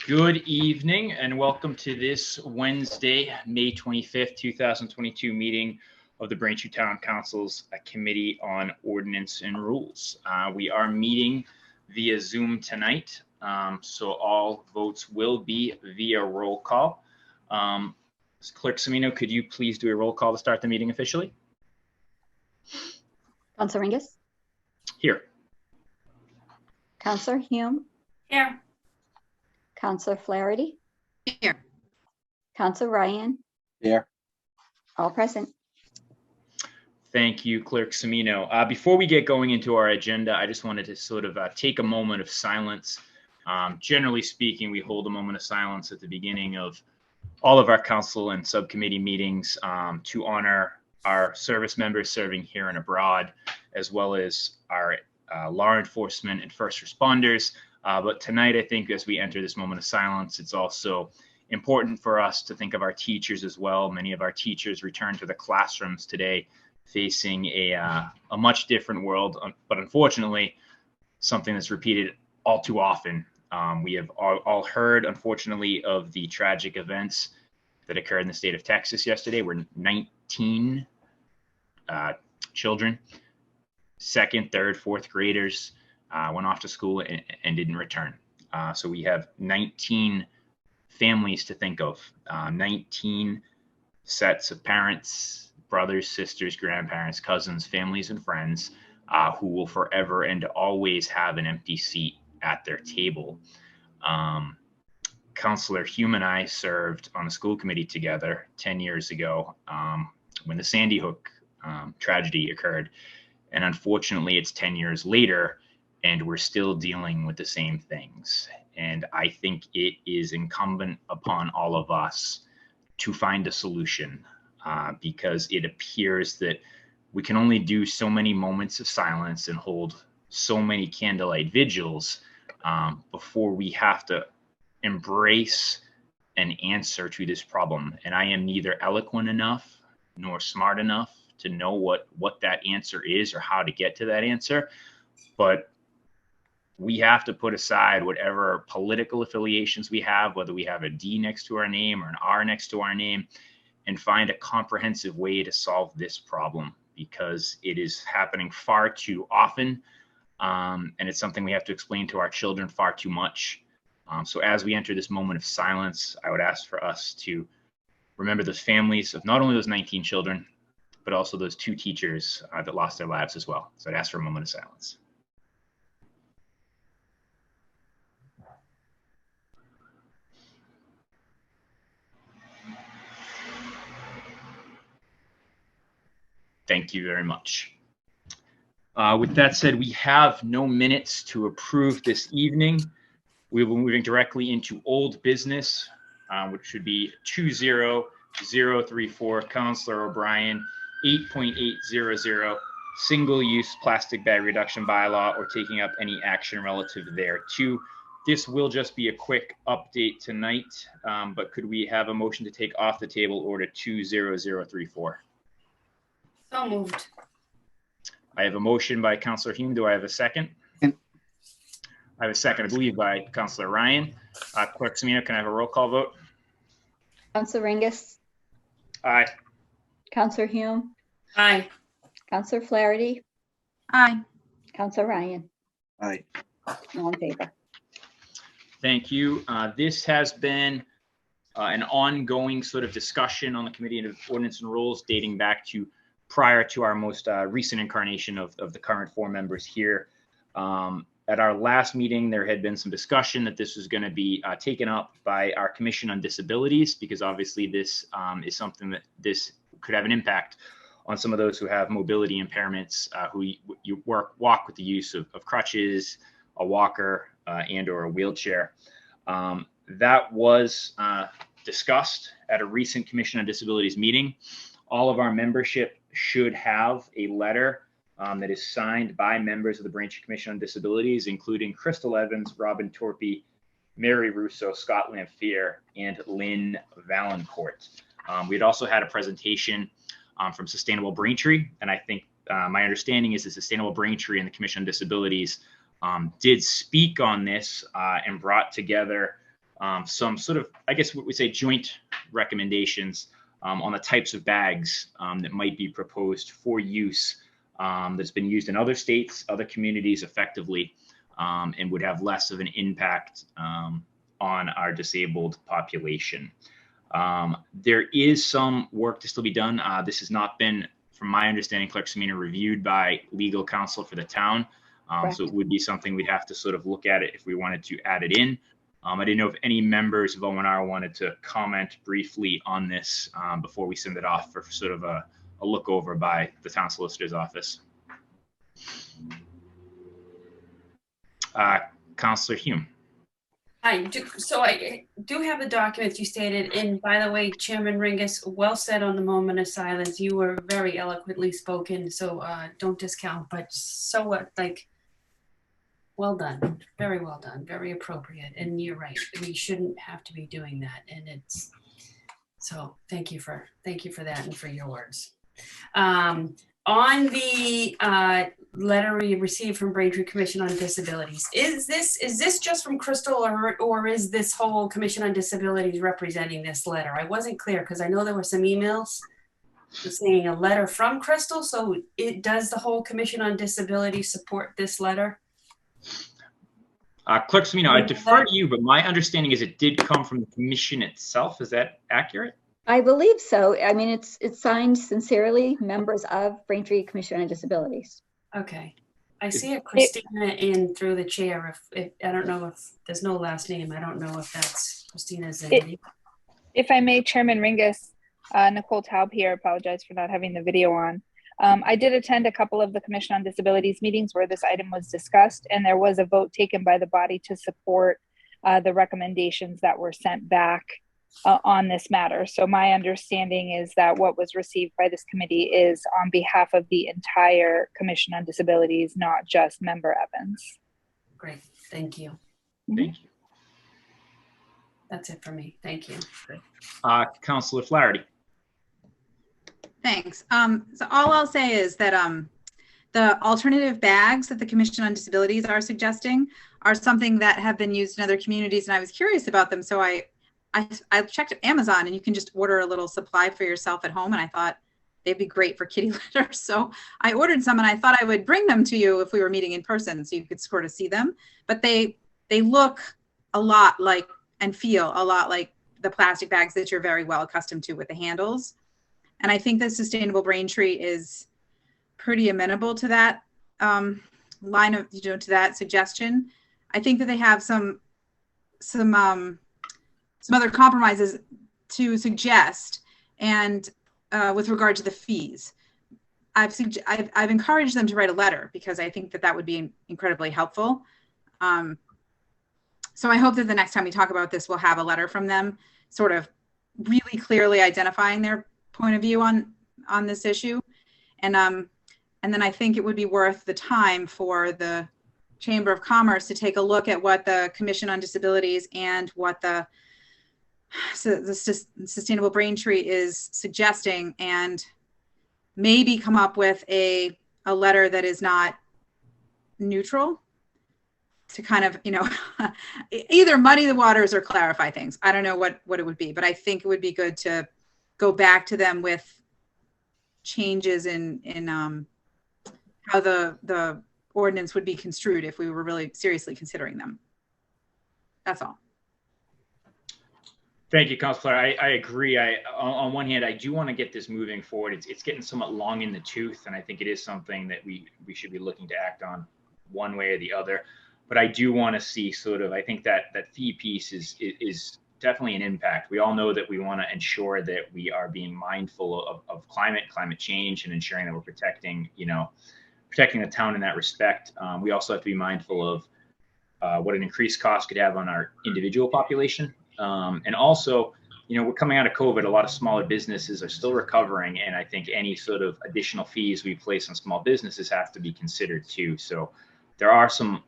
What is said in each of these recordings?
Good evening and welcome to this Wednesday, May 25th, 2022 meeting of the Braintree Town Council's Committee on Ordinance and Rules. We are meeting via Zoom tonight, so all votes will be via roll call. Clerk Semino, could you please do a roll call to start the meeting officially? Councilor Ringus? Here. Councilor Hume? Here. Councilor Flaherty? Here. Councilor Ryan? Here. All present. Thank you, Clerk Semino. Before we get going into our agenda, I just wanted to sort of take a moment of silence. Generally speaking, we hold a moment of silence at the beginning of all of our council and subcommittee meetings to honor our service members serving here and abroad, as well as our law enforcement and first responders. But tonight, I think as we enter this moment of silence, it's also important for us to think of our teachers as well. Many of our teachers return to the classrooms today facing a much different world, but unfortunately, something that's repeated all too often. We have all heard, unfortunately, of the tragic events that occurred in the state of Texas yesterday, where 19 children, second, third, fourth graders, went off to school and didn't return. So we have 19 families to think of, 19 sets of parents, brothers, sisters, grandparents, cousins, families, and friends who will forever and always have an empty seat at their table. Councilor Hume and I served on a school committee together 10 years ago when the Sandy Hook tragedy occurred. And unfortunately, it's 10 years later, and we're still dealing with the same things. And I think it is incumbent upon all of us to find a solution because it appears that we can only do so many moments of silence and hold so many candlelight vigils before we have to embrace an answer to this problem. And I am neither eloquent enough nor smart enough to know what that answer is or how to get to that answer. But we have to put aside whatever political affiliations we have, whether we have a D next to our name or an R next to our name, and find a comprehensive way to solve this problem because it is happening far too often. And it's something we have to explain to our children far too much. So as we enter this moment of silence, I would ask for us to remember the families of not only those 19 children, but also those 2 teachers that lost their lives as well. So I'd ask for a moment of silence. Thank you very much. With that said, we have no minutes to approve this evening. We will be moving directly into old business, which should be 20034, Councilor O'Brien, 8.800, single-use plastic bag reduction bylaw or taking up any action relative thereto. This will just be a quick update tonight, but could we have a motion to take off the table order 20034? So moved. I have a motion by Councilor Hume. Do I have a second? I have a second, I believe, by Councilor Ryan. Clerk Semino, can I have a roll call vote? Councilor Ringus? Aye. Councilor Hume? Aye. Councilor Flaherty? Aye. Councilor Ryan? Aye. All in favor. Thank you. This has been an ongoing sort of discussion on the Committee of Ordinance and Rules dating back to prior to our most recent incarnation of the current 4 members here. At our last meeting, there had been some discussion that this was going to be taken up by our Commission on Disabilities, because obviously this is something that this could have an impact on some of those who have mobility impairments, who walk with the use of crutches, a walker, and or a wheelchair. That was discussed at a recent Commission on Disabilities meeting. All of our membership should have a letter that is signed by members of the Braintree Commission on Disabilities, including Crystal Evans, Robin Torpy, Mary Russo, Scott Lamphere, and Lynn Valancourt. We'd also had a presentation from Sustainable Braintree, and I think my understanding is that Sustainable Braintree and the Commission on Disabilities did speak on this and brought together some sort of, I guess what we say, joint recommendations on the types of bags that might be proposed for use that's been used in other states, other communities effectively, and would have less of an impact on our disabled population. There is some work to still be done. This has not been, from my understanding, Clerk Semina, reviewed by legal counsel for the town. So it would be something we'd have to sort of look at it if we wanted to add it in. I didn't know if any members of O&R wanted to comment briefly on this before we send it off for sort of a look over by the town solicitor's office. Councillor Hume. So I do have the documents you stated, and by the way, Chairman Ringus, well said on the moment of silence. You were very eloquently spoken, so don't discount, but so what, like, well done, very well done, very appropriate, and you're right, we shouldn't have to be doing that, and it's, so thank you for that and for your words. On the letter we received from Braintree Commission on Disabilities, is this just from Crystal, or is this whole Commission on Disabilities representing this letter? I wasn't clear because I know there were some emails saying a letter from Crystal. So does the whole Commission on Disabilities support this letter? Clerk Semino, I defer to you, but my understanding is it did come from the commission itself. Is that accurate? I believe so. I mean, it's signed sincerely, members of Braintree Commission on Disabilities. Okay. I see it, Christina, in through the chair. If I don't know if there's no last name, I don't know if that's Christina's name. If I may, Chairman Ringus, Nicole Taub here. Apologize for not having the video on. I did attend a couple of the Commission on Disabilities meetings where this item was discussed, and there was a vote taken by the body to support the recommendations that were sent back on this matter. So my understanding is that what was received by this committee is on behalf of the entire Commission on Disabilities, not just Member Evans. Great, thank you. Thank you. That's it for me. Thank you. Councillor Flaherty. Thanks. So all I'll say is that the alternative bags that the Commission on Disabilities are suggesting are something that have been used in other communities, and I was curious about them. So I checked Amazon, and you can just order a little supply for yourself at home, and I thought they'd be great for kitty litter. So I ordered some, and I thought I would bring them to you if we were meeting in person so you could sort of see them. But they look a lot like and feel a lot like the plastic bags that you're very well accustomed to with the handles. And I think that Sustainable Braintree is pretty amenable to that line of, to that suggestion. I think that they have some other compromises to suggest, and with regard to the fees, I've encouraged them to write a letter because I think that that would be incredibly helpful. So I hope that the next time we talk about this, we'll have a letter from them, sort of really clearly identifying their point of view on this issue, and then I think it would be worth the time for the Chamber of Commerce to take a look at what the Commission on Disabilities and what the Sustainable Braintree is suggesting, and maybe come up with a letter that is not neutral, to kind of, either muddy the waters or clarify things. I don't know what it would be, but I think it would be good to go back to them with changes in how the ordinance would be construed if we were really seriously considering them. That's all. Thank you, Councillor. I agree. On one hand, I do want to get this moving forward. It's getting somewhat long in the tooth, and I think it is something that we should be looking to act on one way or the other. But I do want to see sort of, I think that fee piece is definitely an impact. We all know that we want to ensure that we are being mindful of climate change, and ensuring that we're protecting the town in that respect. We also have to be mindful of what an increased cost could have on our individual population. And also, we're coming out of COVID. A lot of smaller businesses are still recovering, and I think any sort of additional fees we place on small businesses have to be considered too. So there are some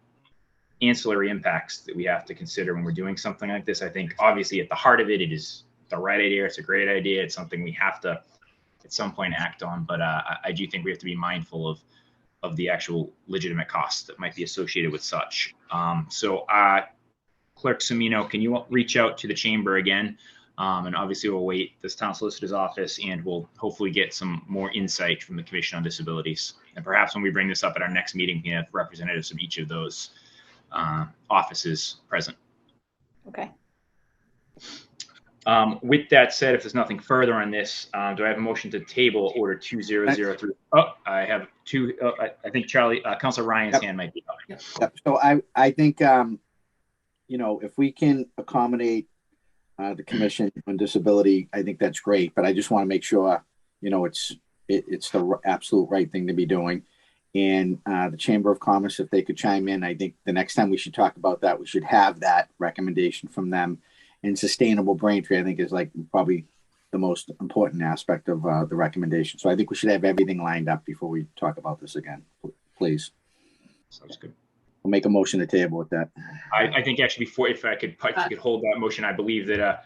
ancillary impacts that we have to consider when we're doing something like this. I think obviously at the heart of it, it is the right idea. It's a great idea. It's something we have to at some point act on. But I do think we have to be mindful of the actual legitimate costs that might be associated with such. So Clerk Semino, can you reach out to the chamber again? And obviously we'll wait this town solicitor's office, and we'll hopefully get some more insight from the Commission on Disabilities. And perhaps when we bring this up at our next meeting, we have representatives from each of those offices present. Okay. With that said, if there's nothing further on this, do I have a motion to table order 2003? Oh, I have two. I think Charlie, Councilor Ryan's hand might be up. Yep. So I think, you know, if we can accommodate the Commission on Disability, I think that's great. But I just want to make sure, you know, it's the absolute right thing to be doing. And the Chamber of Commerce, if they could chime in, I think the next time we should talk about that, we should have that recommendation from them. And sustainable Braintree, I think, is like probably the most important aspect of the recommendation. So I think we should have everything lined up before we talk about this again, please. Sounds good. We'll make a motion to table with that. I think actually before, if you could hold that motion, I believe that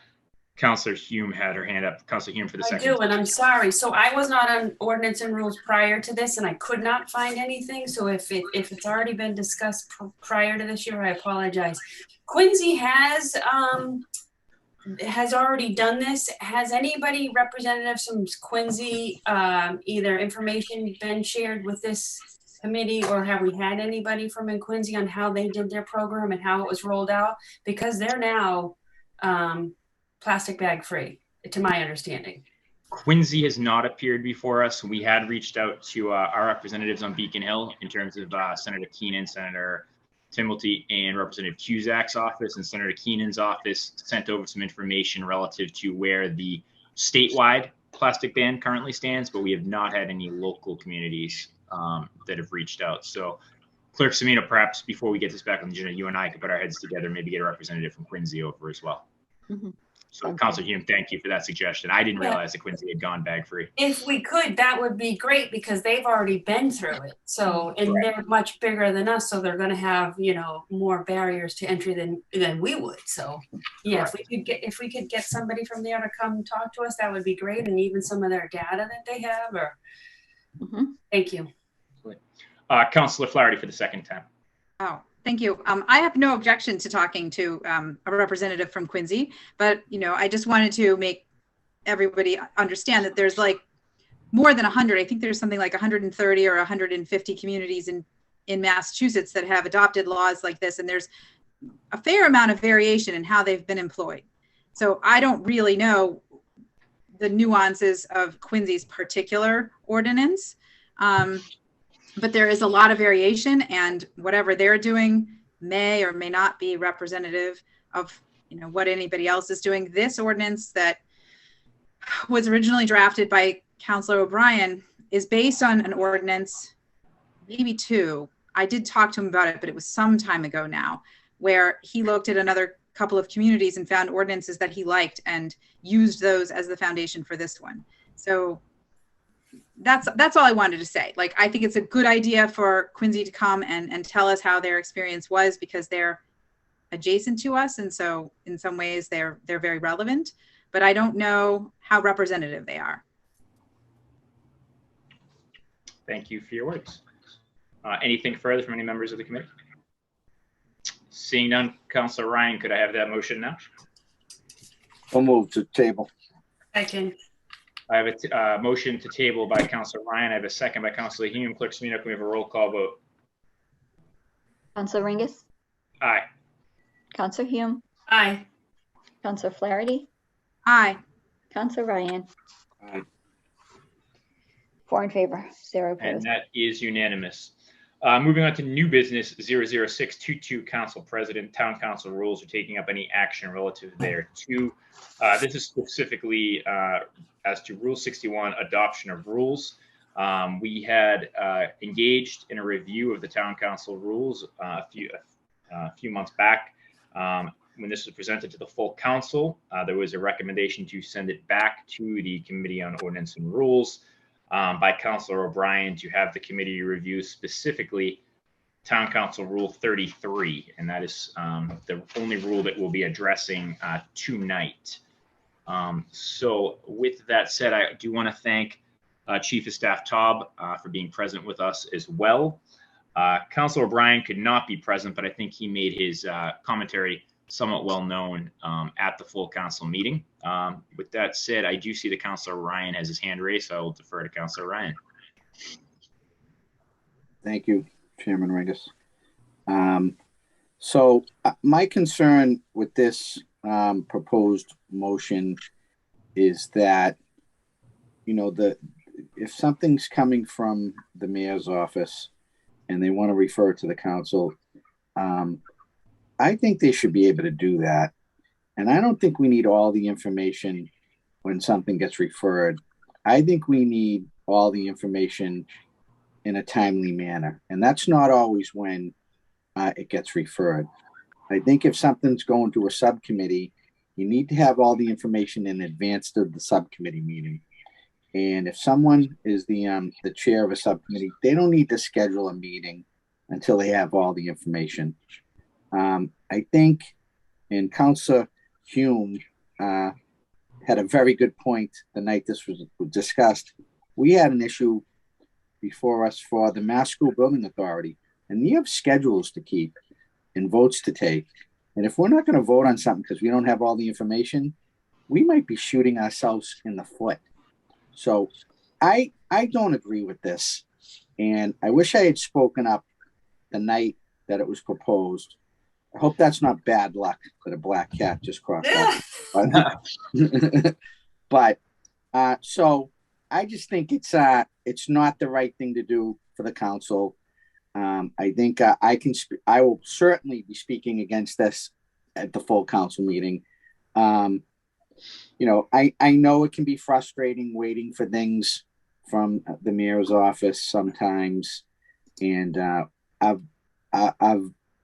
Councilor Hume had her hand up. Councilor Hume for the second. I do, and I'm sorry. So I was not on ordinance and rules prior to this, and I could not find anything. So if it's already been discussed prior to this year, I apologize. Quincy has already done this. Has anybody, representatives from Quincy, either information been shared with this committee, or have we had anybody from Quincy on how they did their program and how it was rolled out? Because they're now plastic bag free, to my understanding. Quincy has not appeared before us. We had reached out to our representatives on Beacon Hill in terms of Senator Keenan, Senator Timilty, and Representative Cusack's office, and Senator Keenan's office sent over some information relative to where the statewide plastic ban currently stands, but we have not had any local communities that have reached out. So Clerk Semino, perhaps before we get this back on the agenda, you and I could put our heads together, maybe get a representative from Quincy over as well. Mm-hmm. So Councilor Hume, thank you for that suggestion. I didn't realize that Quincy had gone bag free. If we could, that would be great, because they've already been through it. So, and they're much bigger than us, so they're going to have, you know, more barriers to entry than we would. So, yeah, if we could get somebody from there to come talk to us, that would be great, and even some of their data that they have. Or thank you, Councilor Flaherty for the second time. Oh, thank you. I have no objection to talking to a representative from Quincy, but, you know, I just wanted to make everybody understand that there's like more than 100. I think there's something like 130 or 150 communities in Massachusetts that have adopted laws like this, and there's a fair amount of variation in how they've been employed. So I don't really know the nuances of Quincy's particular ordinance. But there is a lot of variation, and whatever they're doing may or may not be representative of, you know, what anybody else is doing. This ordinance that was originally drafted by Councilor O'Brien is based on an ordinance, maybe two. I did talk to him about it, but it was some time ago now, where he looked at another couple of communities and found ordinances that he liked and used those as the foundation for this one. So that's all I wanted to say. Like, I think it's a good idea for Quincy to come and tell us how their experience was, because they're adjacent to us, and so in some ways they're very relevant, but I don't know how representative they are. Thank you for your words. Anything further from any members of the committee? Seeing none, Councilor Ryan, could I have that motion now? We'll move to table. second. I have a motion to table by Councilor Ryan. I have a second by Councilor Hume. Clerk Semino, can we have a roll call vote? Councilor Ringus, Aye. Councilor Hume, Aye. Councilor Flaherty, Aye. Councilor Ryan. Aye. 4 in favor, 0 And opposed. that is unanimous. Moving on to new business 00622, Council President. Town Council rules are taking up any action relative thereto. This is specifically as to Rule 61, adoption of rules. We had engaged in a review of the Town Council rules a few months back. When this was presented to the full council, there was a recommendation to send it back to the Committee on Ordinance and Rules by Councilor O'Brien to have the committee review specifically Town Council Rule 33, and that is the only rule that we'll be addressing tonight. So with that said, I do want to thank Chief of Staff Taub for being present with us as well. Councilor O'Brien could not be present, but I think he made his commentary somewhat well known at the full council meeting. With that said, I do see that Councilor Ryan has his hand raised, so I will defer to Councilor Ryan. Thank you, Chairman Ringus. So my concern with this proposed motion is that, you know, if something's coming from the mayor's office and they want to refer it to the council, I think they should be able to do that. And I don't think we need all the information when something gets referred. I think we need all the information in a timely manner. And that's not always when it gets referred. I think if something's going to a subcommittee, you need to have all the information in advance of the subcommittee meeting. And if someone is the chair of a subcommittee, they don't need to schedule a meeting until they have all the information. I think, and Councilor Hume had a very good point the night this was discussed. We had an issue before us for the Mass School Building Authority, and you have schedules to keep and votes to take. And if we're not going to vote on something because we don't have all the information, we might be shooting ourselves in the foot. So I don't agree with this. And I wish I had spoken up the night that it was proposed. I hope that's not bad luck that a black cat just crossed up. But so I just think it's not the right thing to do for the council. I think I will certainly be speaking against this at the full council meeting. You know, I know it can be frustrating waiting for things from the mayor's office sometimes, and I've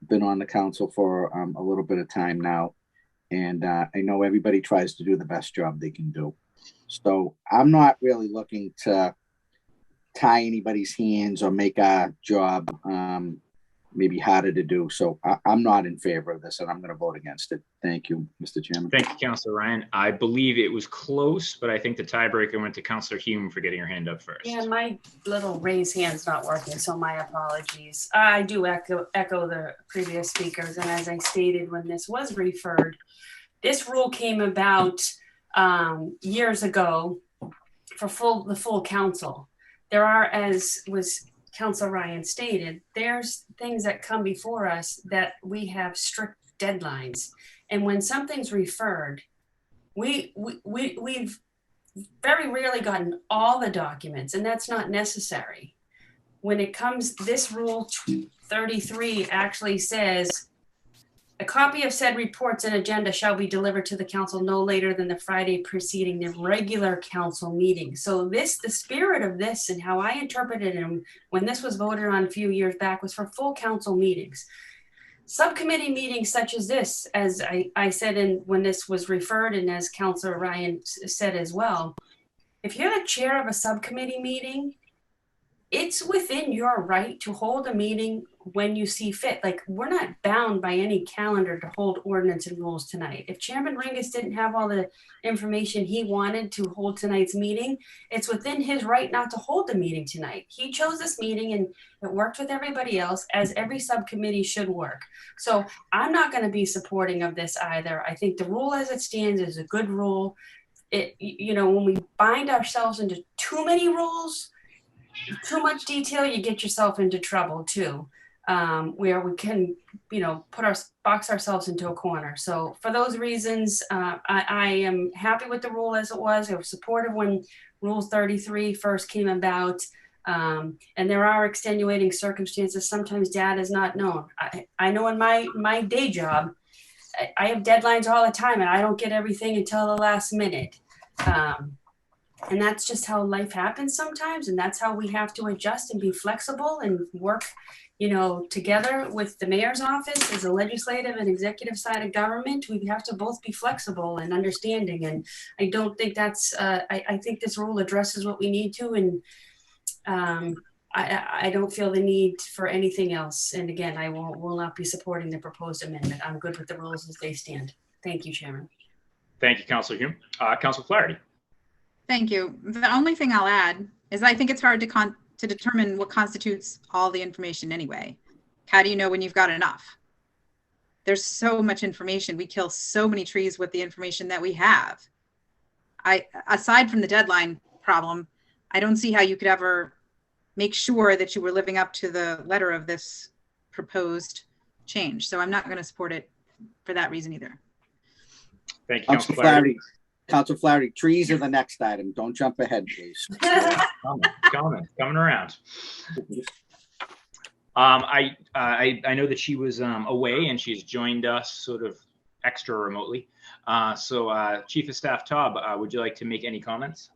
been on the council for a little bit of time now, and I know everybody tries to do the best job they can do. So I'm not really looking to tie anybody's hands or make our job maybe harder to do. So I'm not in favor of this, and I'm going to vote against it. Thank you, Mr. Chairman. Thank you, Councilor Ryan. I believe it was close, but I think the tiebreaker went to Councilor Hume for getting her hand up first. Yeah, my little raise hand's not working, so my apologies. I do echo the previous speakers, and as I stated when this was referred, this rule came about years ago for the full council. There are, as was Councilor Ryan stated, there's things that come before us that we have strict deadlines. And when something's referred, we've very rarely gotten all the documents, and that's not necessary. When it comes, this rule 33 actually says, a copy of said reports and agenda shall be delivered to the council no later than the Friday preceding the regular council meeting. So the spirit of this and how I interpreted it when this was voted on a few years back was for full council meetings. Subcommittee meetings such as this, as I said when this was referred, and as Councilor Ryan said as well, if you're the chair of a subcommittee meeting, it's within your right to hold a meeting when you see fit. Like, we're not bound by any calendar to hold ordinance and rules tonight. If Chairman Ringus didn't have all the information he wanted to hold tonight's meeting, it's within his right not to hold the meeting tonight. He chose this meeting and it worked with everybody else, as every subcommittee should work. So I'm not going to be supporting of this either. I think the rule as it stands is a good rule. You know, when we bind ourselves into too many rules, too much detail, you get yourself into trouble too, where we can, you know, box ourselves into a corner. So for those reasons, I am happy with the rule as it was. I was supportive when Rule 33 first came about. And there are extenuating circumstances. Sometimes data is not known. I know in my day job, I have deadlines all the time, and I don't get everything until the last minute. And that's just how life happens sometimes. And that's how we have to adjust and be flexible and work, you know, together with the mayor's office as a legislative and executive side of government. We have to both be flexible and understanding. And I don't think that's, I think this rule addresses what we need to. And I don't feel the need for anything else. And again, I will not be supporting the proposed amendment. I'm good with the rules as they stand. Thank you, Chairman. Thank you, Councilor Hume. Councilor Flaherty. Thank you. The only thing I'll add is I think it's hard to determine what constitutes all the information anyway. How do you know when you've got enough? there's so much information. We kill so many trees with the information that we have. Aside from the deadline problem, I don't see how you could ever make sure that you were living up to the letter of this proposed change. So I'm not going to support it for that reason either. Thank you, Councilor Flaherty. Councilor Flaherty, trees are the next item. Don't jump ahead, please. Coming around. I know that she was away and she's joined us sort of extra remotely. So Chief of Staff Taub, would you like to make any comments?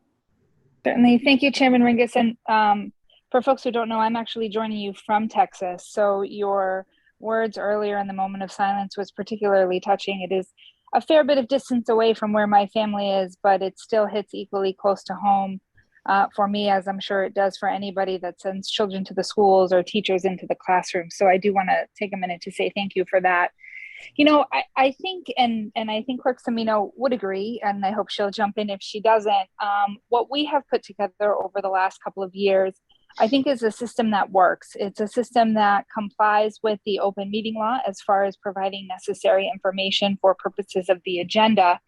Certainly. Thank you, Chairman Ringus. And for folks who don't know, I'm actually joining you from Texas. So your words earlier in the moment of silence was particularly touching. It is a fair bit of distance away from where my family is, but it still hits equally close to home for me, as I'm sure it does for anybody that sends children to the schools or teachers into the classroom. So I do want to take a minute to say thank you for that. You know, I think, and I think Clerk Semino would agree, and I hope she'll jump in if she doesn't, what we have put together over the last couple of years, I think is a system that works. It's a system that complies with the open meeting law as far as providing necessary information for purposes of the agenda.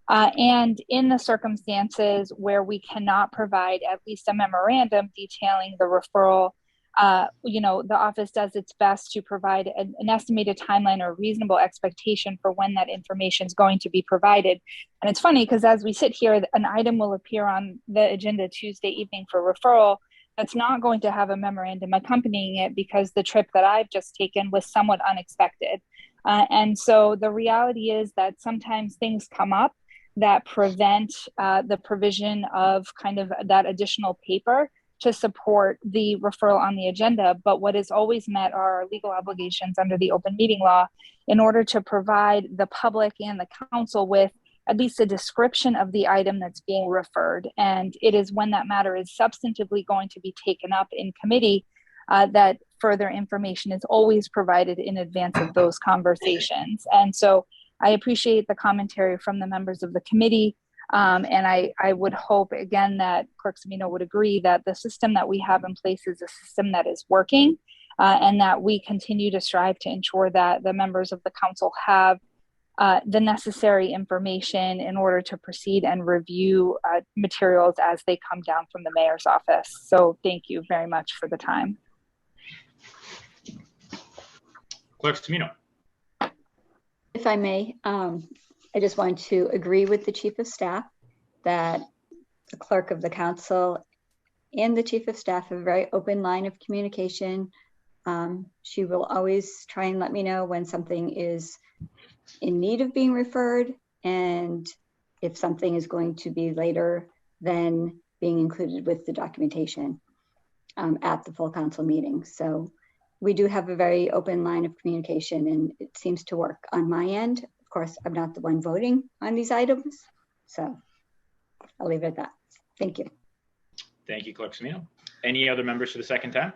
And in the circumstances where we cannot provide at least a memorandum detailing the referral, you know, the office does its best to provide an estimated timeline or reasonable expectation for when that information is going to be provided. And it's funny because as we sit here, an item will appear on the agenda Tuesday evening for referral that's not going to have a memorandum accompanying it because the trip that I've just taken was somewhat unexpected. And so the reality is that sometimes things come up that prevent the provision of kind of that additional paper to support the referral on the agenda. But what is always met are our legal obligations under the open meeting law in order to provide the public and the council with at least a description of the item that's being referred. And it is when that matter is substantively going to be taken up in committee that further information is always provided in advance of those conversations. And so I appreciate the commentary from the members of the committee. And I would hope, again, that Clerk Semino would agree that the system that we have in place is a system that is working and that we continue to strive to ensure that the members of the council have the necessary information in order to proceed and review materials as they come down from the mayor's office. So thank you very much for the time. Clerk Semino. If I may, I just want to agree with the Chief of Staff that the Clerk of the Council and the Chief of Staff have a very open line of communication. She will always try and let me know when something is in need of being referred and if something is going to be later than being included with the documentation at the full council meeting. So we do have a very open line of communication and it seems to work on my end. Of course, I'm not the one voting on these items, so I'll leave it at that. Thank you. Thank you, Clerk Semino. Any other members for the second time?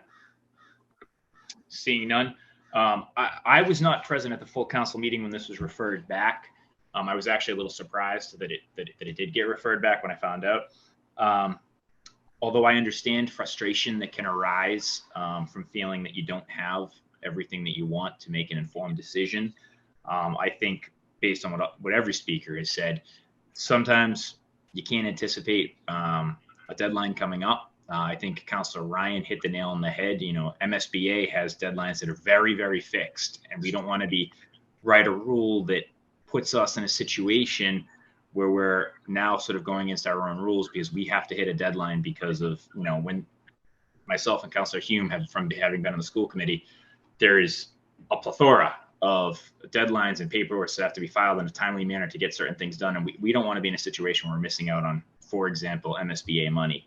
Seeing none. I was not present at the full council meeting when this was referred back. I was actually a little surprised that it did get referred back when I found out. Although I understand frustration that can arise from feeling that you don't have everything that you want to make an informed decision. I think based on what every speaker has said, sometimes you can't anticipate a deadline coming up. I think Councilor Ryan hit the nail on the head. You know, MSBA has deadlines that are very, very fixed, and we don't want to write a rule that puts us in a situation where we're now sort of going against our own rules because we have to hit a deadline because of, you know, when myself and Councilor Hume from having been on the school committee, there is a plethora of deadlines and paperwork that have to be filed in a timely manner to get certain things done. And we don't want to be in a situation where we're missing out on, for example, MSBA money.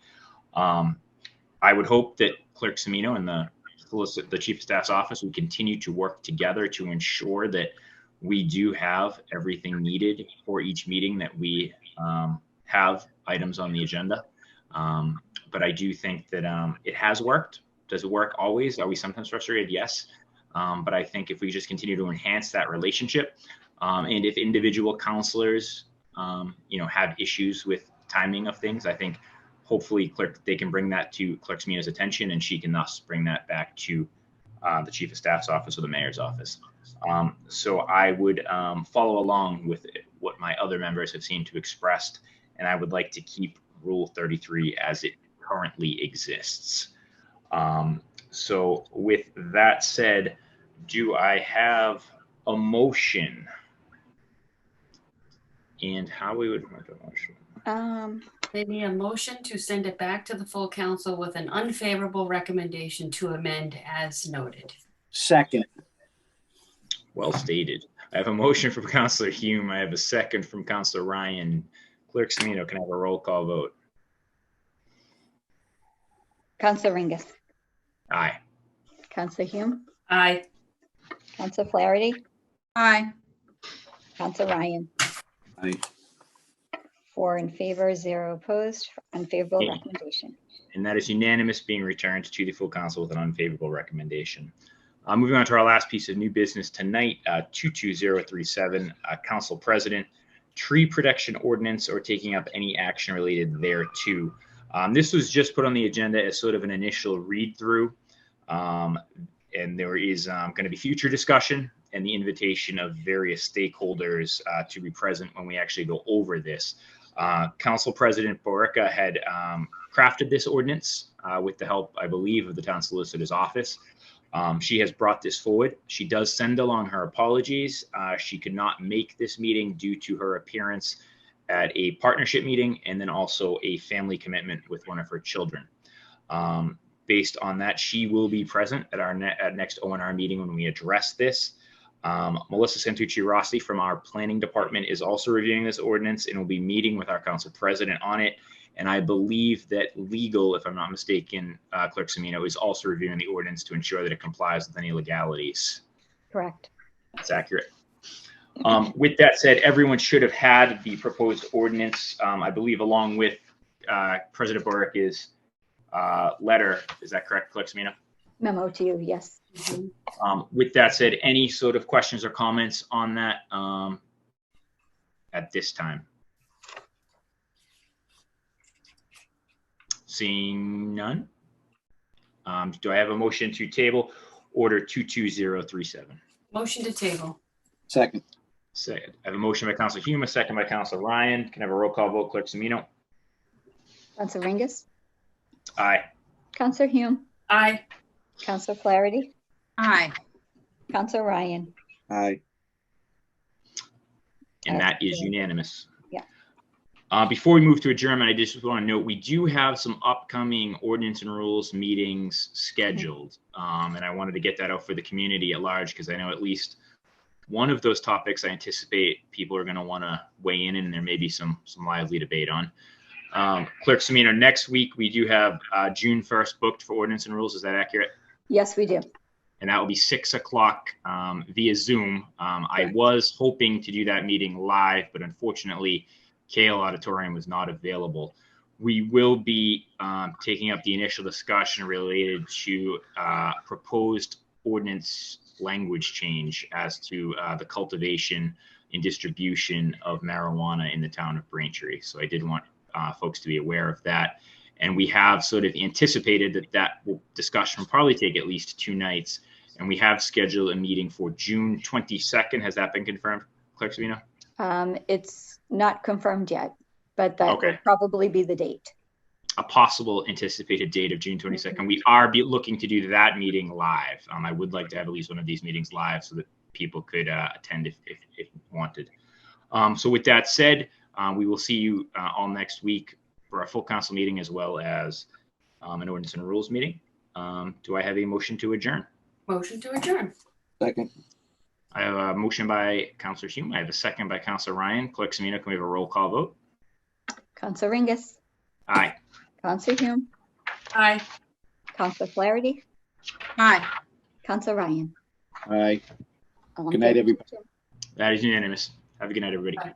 I would hope that Clerk Semino and the Chief of Staff's office would continue to work together to ensure that we do have everything needed for each meeting that we have items on the agenda. But I do think that it has worked. Does it work always? Are we sometimes frustrated? Yes. But I think if we just continue to enhance that relationship, and if individual counselors, you know, have issues with timing of things, I think hopefully they can bring that to Clerk Semino's attention, and she can thus bring that back to the chief of staff's office or the mayor's office. So I would follow along with what my other members have seemed to expressed, and I would like to keep Rule 33 as it currently exists. So with that said, do I have a motion? And how we would make a motion? They need a motion to send it back to the full council with an unfavorable recommendation to amend as noted. Second. Well stated. I have a motion from Councillor Hume. I have a second from Councillor Ryan. Clerk Semino, can I have a roll call vote? Councilor Ringus, Aye. Councilor Hume, Aye. Councilor Flaherty, Aye. Councilor Ryan. Aye. 4 in favor, 0 opposed, unfavorable Okay. recommendation. And that is unanimous, being returned to the full council with an unfavorable recommendation. Moving on to our last piece of new business tonight, 22037, Council President, tree protection ordinance or taking up any action related thereto. This was just put on the agenda as sort of an initial read through. And there is going to be future discussion and the invitation of various stakeholders to be present when we actually go over this. Council President Borica had crafted this ordinance with the help, I believe, of the town solicitor's office. She has brought this forward. She does send along her apologies. She could not make this meeting due to her appearance at a partnership meeting and then also a family commitment with one of her children. Based on that, she will be present at our next ONR meeting when we address this. Melissa Santucci Rossi from our planning department is also reviewing this ordinance and will be meeting with our council president on it. And I believe that legal, if I'm not mistaken, Clerk Semino is also reviewing the ordinance to ensure that it complies with any legalities. Correct. That's accurate. With that said, everyone should have had the proposed ordinance, I believe, along with President Borica's letter. Is that correct, Clerk Semino? Memo to you, yes. With that said, any sort of questions or comments on that at this time? Seeing none. Do I have a motion to table order 22037? Motion to table. Second. Second. I have a motion by Councilor Hume, a second by Councilor Ryan. Can I have a roll call vote, Clerk Semino? Councilor Ringus, Aye. Councilor Hume, Aye. Councilor Flaherty, Aye. Councilor Ryan. Aye. And that is unanimous. Yeah. Before we move to adjournment, I just want to note we do have some upcoming ordinance and rules meetings scheduled. And I wanted to get that out for the community at large because I know at least one of those topics I anticipate people are going to want to weigh in and there may be some lively debate on. Clerk Semino, next week we do have June 1st booked for ordinance and rules. Is that accurate? Yes, we do. And that will be 6 o'clock via Zoom. I was hoping to do that meeting live, but unfortunately, Kale Auditorium was not available. We will be taking up the initial discussion related to proposed ordinance language change as to the cultivation and distribution of marijuana in the town of Braintree. So I did want folks to be aware of that. And we have sort of anticipated that discussion will probably take at least 2 nights. And we have scheduled a meeting for June 22nd. Has that been confirmed, Clerk Semino? It's not confirmed yet, but that will probably be the date. A possible anticipated date of June 22nd. We are looking to do that meeting live. I would like to have at least one of these meetings live so that people could attend if wanted. So with that said, we will see you all next week for a full council meeting as well as an ordinance and rules meeting. Do I have a motion to adjourn? Motion to adjourn. Second. I have a motion by Councilor Hume. I have a second by Councilor Ryan. Clerk Semino, can we have a roll call vote? Councilor Ringus, Aye. Councilor Hume, Aye. Councilor Flaherty, Aye. Councilor Ryan. Aye. All in Good night, favor? everybody. That is unanimous. Have a good night, everybody. Aye.